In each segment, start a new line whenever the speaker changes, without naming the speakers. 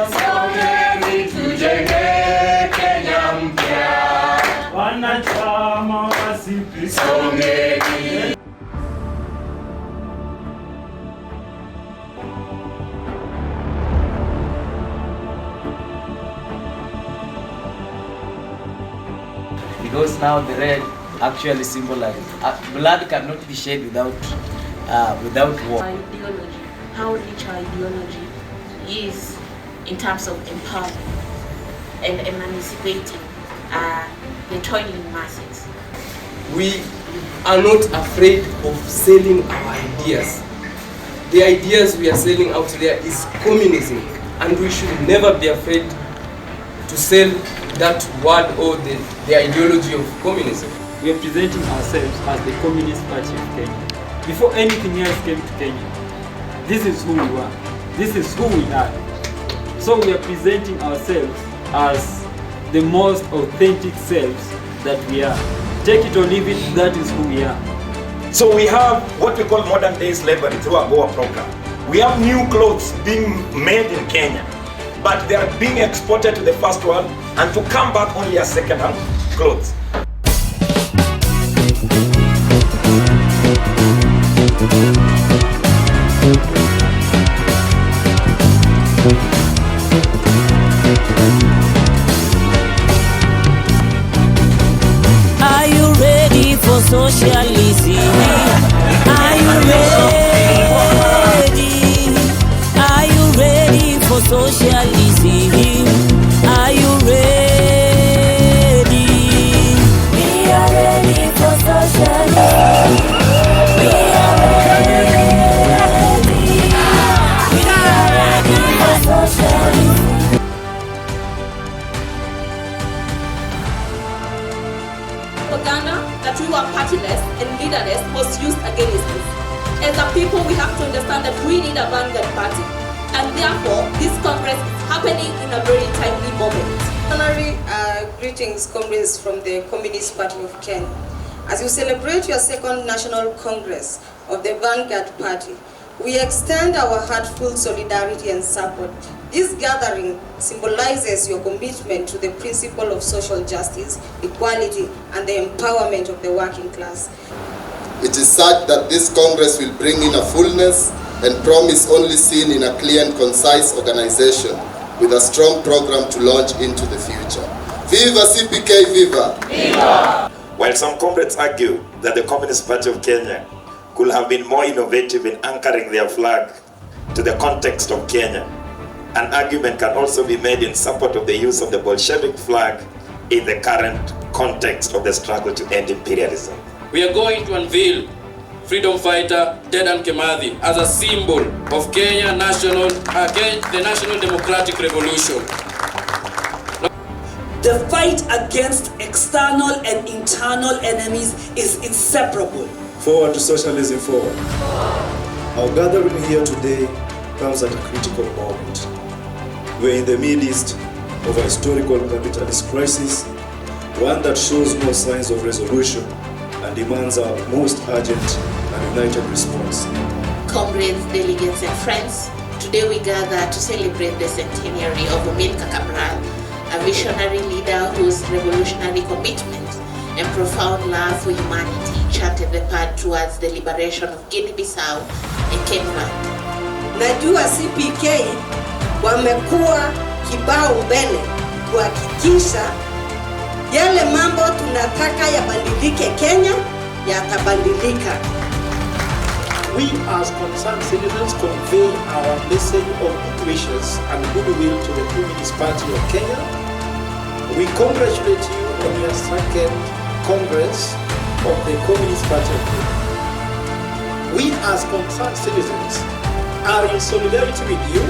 Songeni tujenge Kenya mpya. Wanachama wa CPM. Songeni.
Because now the red actually symbolizes blood cannot be shed without war.
Ideology, how rich our ideology is in terms of empowerment and emancipating the toiling masses.
We are not afraid of selling our ideas. The ideas we are selling out there is communism, and we should never be afraid to sell that word or the ideology of communism.
We are presenting ourselves as the Communist Party of Kenya. Before anything else came to Kenya, this is who we were. This is who we are. So we are presenting ourselves as the most authentic selves that we are. Take it or leave it, that is who we are.
So we have what we call modern day slavery through our Goa program. We have new clothes being made in Kenya, but they are being exported to the first world and to come back only as second-hand clothes.
Are you ready for socialism? Are you ready? Are you ready for socialism? Are you ready? We are ready for socialism. We are ready. We are ready for socialism.
Propaganda that we were partyless and leaderless was used against us. As a people, we have to understand that we need a vanguard party, and therefore this Congress is happening in a very timely moment.
Greetings, comrades from the Communist Party of Kenya. As you celebrate your second National Congress of the Vanguard Party, we extend our heartfelt solidarity and support. This gathering symbolizes your commitment to the principle of social justice, equality, and the empowerment of the working class.
It is such that this Congress will bring in a fullness and promise only seen in a clear and concise organization with a strong program to launch into the future. Viva CPK, viva!
Viva! While some comrades argue that the Communist Party of Kenya could have been more innovative in anchoring their flag to the context of Kenya, an argument can also be made in support of the use of the Bolshevik flag in the current context of the struggle to end imperialism.
We are going to unveil freedom fighter Dedan Kimathi as a symbol of Kenya the National Democratic Revolution.
The fight against external and internal enemies is inseparable.
Forward to socialism, forward. Our gathering here today comes at a critical moment. We are in the midst of a historical capitalist crisis, one that shows no signs of resolution and demands our most urgent and united response.
Comrades, delegates and friends, today we gather to celebrate the centenary of Amilcar Cabral, a visionary leader whose revolutionary commitment and profound love for humanity charted the path towards the liberation of Guinea-Bissau and Kenyan.
Najua CPK wamekuwa kibao mbele kuhakikisha yale mambo tunataka yabadilike Kenya yatabadilika.
We as concerned citizens convey our message of good wishes and goodwill to the Communist Party of Kenya. We congratulate you on your second Congress of the Communist Party of Kenya. We as concerned citizens are in solidarity with you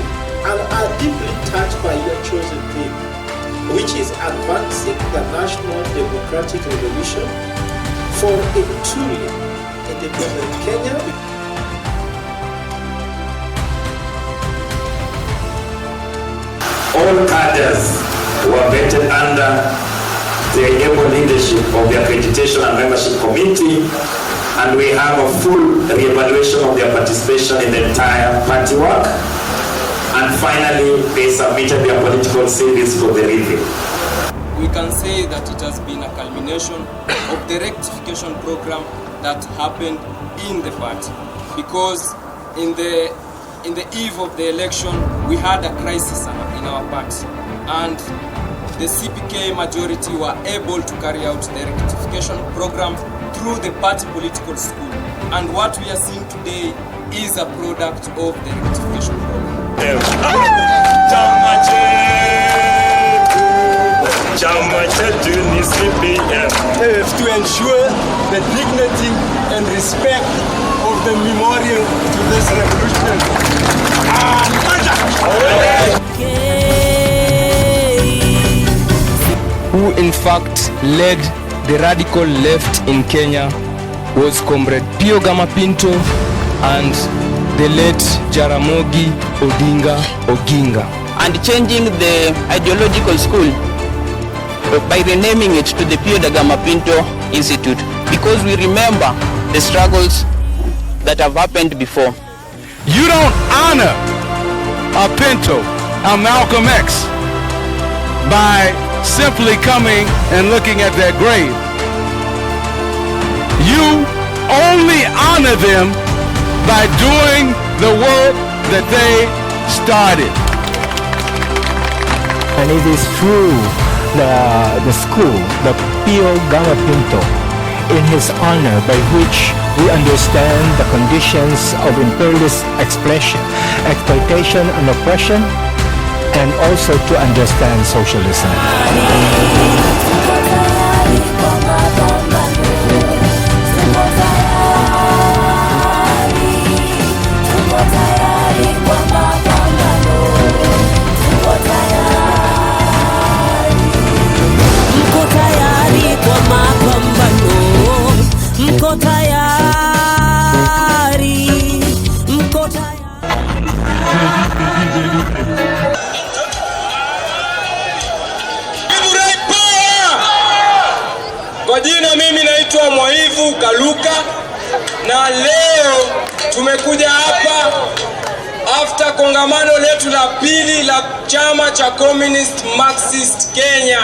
and are deeply touched by your chosen theme, which is advancing the National Democratic Revolution for a truly independent Kenya.
All cadres were vetted under the able leadership of the Accreditation and Membership Committee and we have a full re-evaluation of their participation in the entire party work. And finally, they submitted their political CVs for the review.
We can say that it has been a culmination of the rectification program that happened in the party, because in the eve of the election we had a crisis in our party, and the CPK majority were able to carry out the rectification program through the party political school, and what we are seeing today is a product of the rectification program.
Chama chetu ni CPM.
To ensure the dignity and respect of the memorial to this revolution.
Who in fact led the radical left in Kenya was Comrade Pio Gamapinto and the late Jaramogi Oginga.
And changing the ideological school by renaming it to the Pio Gamapinto Institute, because we remember the struggles that have happened before.
You don't honor a Pinto, a Malcolm X, by simply coming and looking at their grave. You only honor them by doing the work that they started.
And it is through the school, the Pio Gamapinto, in his honor, by which we understand the conditions of imperialist exploitation and oppression, and also to understand socialism.
Kwa jina mimi naitwa Mwaivu Kaluka, na leo tumekuja hapa after kongamano letu la pili la chama cha Communist Marxist Kenya.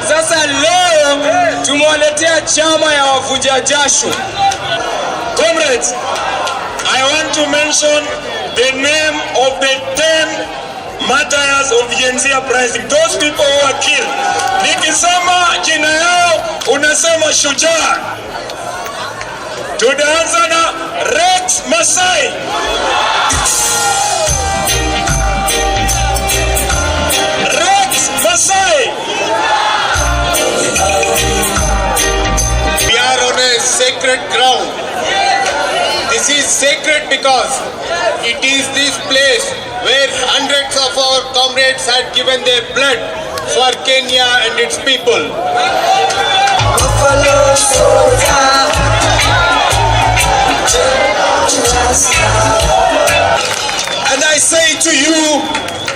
Sasa leo tumewaletea chama ya wavuja jasho.
Comrades, I want to mention the name of the 10 martyrs of Yenzi uprising, those people who were killed. Nikisema jina yao unasema shujaa. Tunaanza na Rex Masai. Rex Masai.
We are on a sacred ground. This is sacred because it is this place where hundreds of our comrades had given their blood for Kenya and its people. And I say to you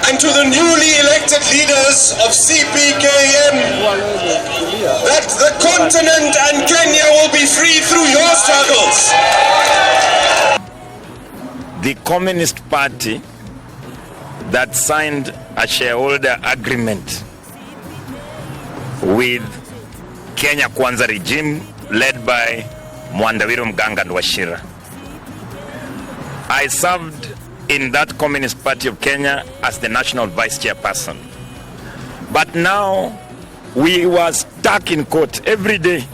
and to the newly elected leaders of CPKM that the continent and Kenya will be free through your struggles.
The Communist Party that signed a shareholder agreement with Kenya Kwanza regime led by Mwandawiro Mganga and Wachira. I served in that Communist Party of Kenya as the national vice chairperson. But now we were stuck in court every day.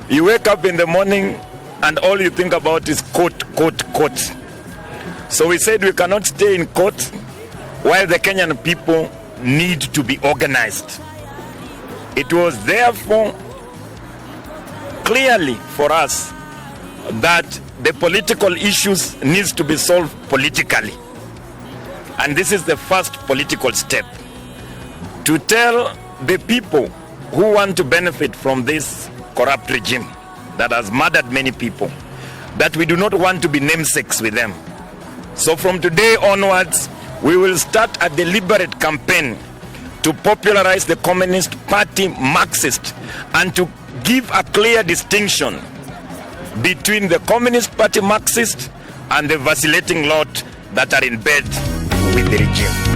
You wake up in the morning and all you think about is court, court, court. So we said we cannot stay in court while the Kenyan people need to be organized. It was therefore clearly for us that the political issues needs to be solved politically. And this is the first political step. To tell the people who want to benefit from this corrupt regime that has murdered many people that we do not want to be namesakes with them. So from today onwards, we will start a deliberate campaign to popularize the Communist Party Marxist and to give a clear distinction between the Communist Party Marxist and the vacillating lot that are in bed with the regime.